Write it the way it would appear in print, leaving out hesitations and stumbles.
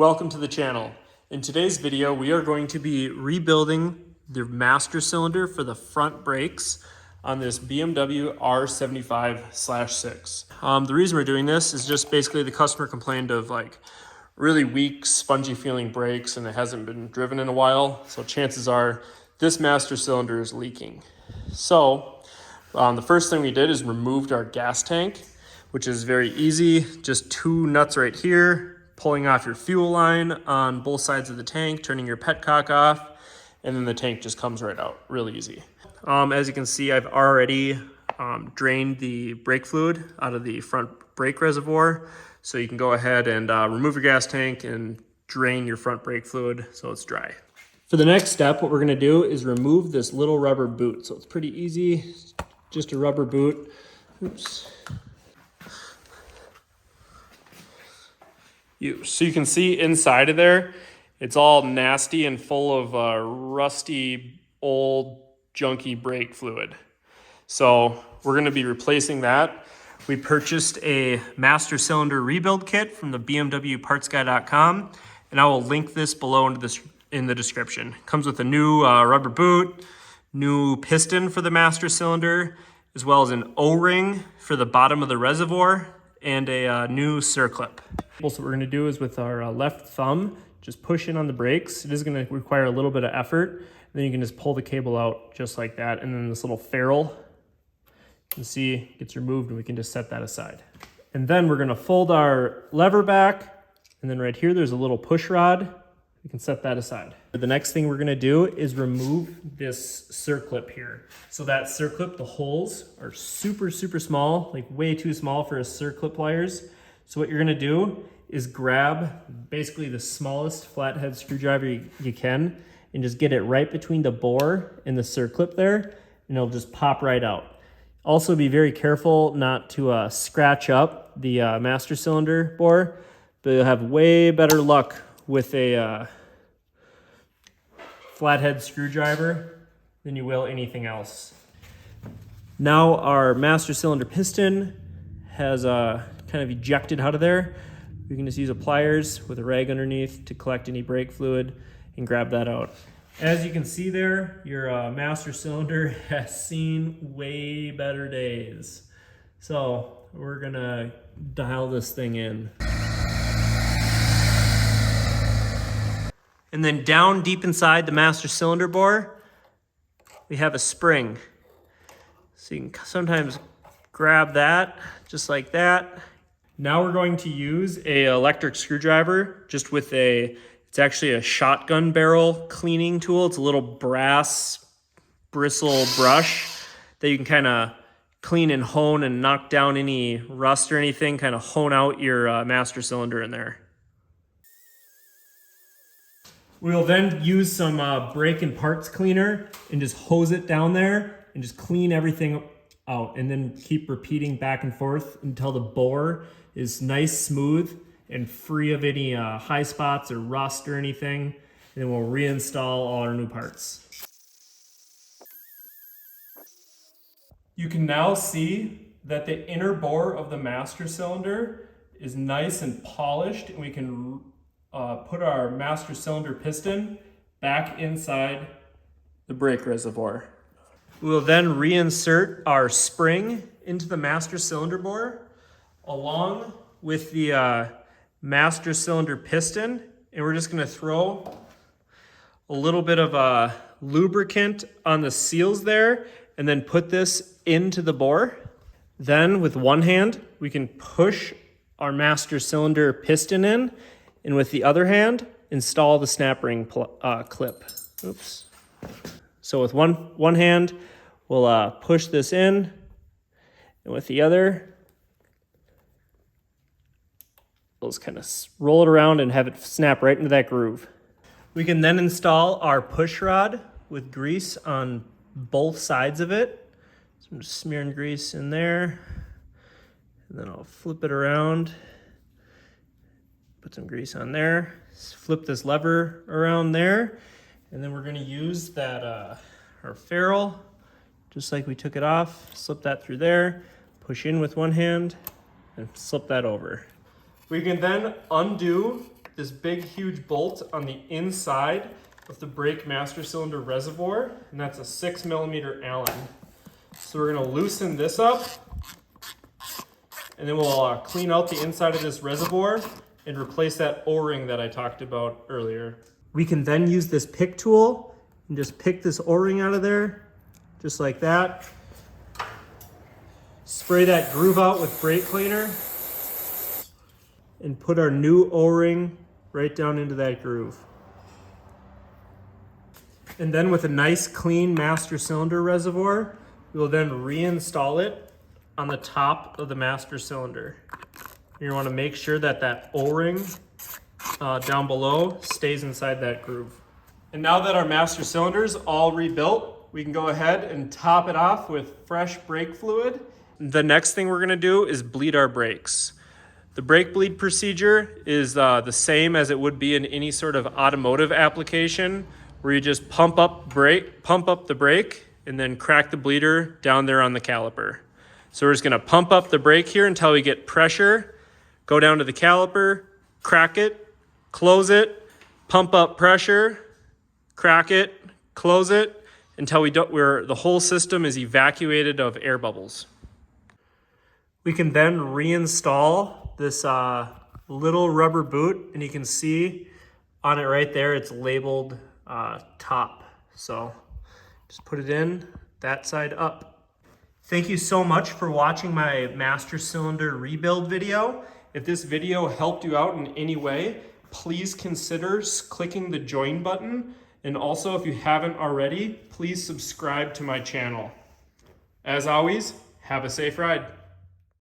Welcome to the channel. In today's video, we are going to be rebuilding the master cylinder for the front brakes on this BMW R75/6. The reason we're doing this is just basically the customer complained of like really weak, spongy feeling brakes and it hasn't been driven in a while. So chances are this master cylinder is leaking. So the first thing we did is removed our gas tank, which is very easy. Just two nuts right here, pulling off your fuel line on both sides of the tank, turning your petcock off, and then the tank just comes right out, really easy. As you can see, I've already drained the brake fluid out of the front brake reservoir. So you can go ahead and remove your gas tank and drain your front brake fluid so it's dry. For the next step, what we're gonna do is remove this little rubber boot. So it's pretty easy, just a rubber boot. Oops. So you can see inside of there, it's all nasty and full of rusty, old, junky brake fluid. So we're gonna be replacing that. We purchased a master cylinder rebuild kit from the BMWpartsguy.com, and I will link this below in the description. It comes with a new rubber boot, new piston for the master cylinder, as well as an O-ring for the bottom of the reservoir, and a new circlip. So what we're gonna do is with our left thumb, just push in on the brakes. It is gonna require a little bit of effort. Then you can just pull the cable out just like that. And then this little ferrule, you can see, gets removed and we can just set that aside. And then we're gonna fold our lever back. And then right here, there's a little push rod. We can set that aside. The next thing we're gonna do is remove this circlip here. So that circlip, the holes are super, super small, like way too small for a circlip pliers. So what you're gonna do is grab basically the smallest flathead screwdriver you can and just get it right between the bore and the circlip there, and it'll just pop right out. Also be very careful not to scratch up the master cylinder bore, but you'll have way better luck with a flathead screwdriver than you will anything else. Now our master cylinder piston has kind of ejected out of there. We can just use a pliers with a rag underneath to collect any brake fluid and grab that out. As you can see there, your master cylinder has seen way better days. So we're gonna dial this thing in. And then down deep inside the master cylinder bore, we have a spring. So you can sometimes grab that, just like that. Now we're going to use an electric screwdriver, just with it's actually a shotgun barrel cleaning tool. It's a little brass bristle brush that you can kind of clean and hone and knock down any rust or anything, kind of hone out your master cylinder in there. We'll then use some brake and parts cleaner and just hose it down there and just clean everything out, and then keep repeating back and forth until the bore is nice, smooth, and free of any high spots or rust or anything. And then we'll reinstall all our new parts. You can now see that the inner bore of the master cylinder is nice and polished, and we can put our master cylinder piston back inside the brake reservoir. We'll then reinsert our spring into the master cylinder bore along with the master cylinder piston, and we're just gonna throw a little bit of lubricant on the seals there and then put this into the bore. Then with one hand, we can push our master cylinder piston in, and with the other hand, install the snap ring clip. Oops. So with one hand, we'll push this in, and with the other, we'll just kind of roll it around and have it snap right into that groove. We can then install our push rod with grease on both sides of it. So I'm just smearing grease in there, and then I'll flip it around, put some grease on there, flip this lever around there, and then we're gonna use that our ferrule, just like we took it off, slip that through there, push in with one hand, and slip that over. We can then undo this big, huge bolt on the inside of the brake master cylinder reservoir, and that's a 6mm Allen. So we're gonna loosen this up, and then we'll clean out the inside of this reservoir and replace that O-ring that I talked about earlier. We can then use this pick tool and just pick this O-ring out of there, just like that. Spray that groove out with brake cleaner and put our new O-ring right down into that groove. And then with a nice clean master cylinder reservoir, we will then reinstall it on the top of the master cylinder. You want to make sure that that O-ring down below stays inside that groove. And now that our master cylinder is all rebuilt, we can go ahead and top it off with fresh brake fluid. The next thing we're going to do is bleed our brakes. The brake bleed procedure is the same as it would be in any sort of automotive application, where you just pump up the brake and then crack the bleeder down there on the caliper. So we're just going to pump up the brake here until we get pressure, go down to the caliper, crack it, close it, pump up pressure, crack it, close it, until the whole system is evacuated of air bubbles. We can then reinstall this little rubber boot, and you can see on it right there, it's labeled top. So just put it in that side up. Thank you so much for watching my master cylinder rebuild video. If this video helped you out in any way, please consider clicking the join button. And also, if you haven't already, please subscribe to my channel. As always, have a safe ride.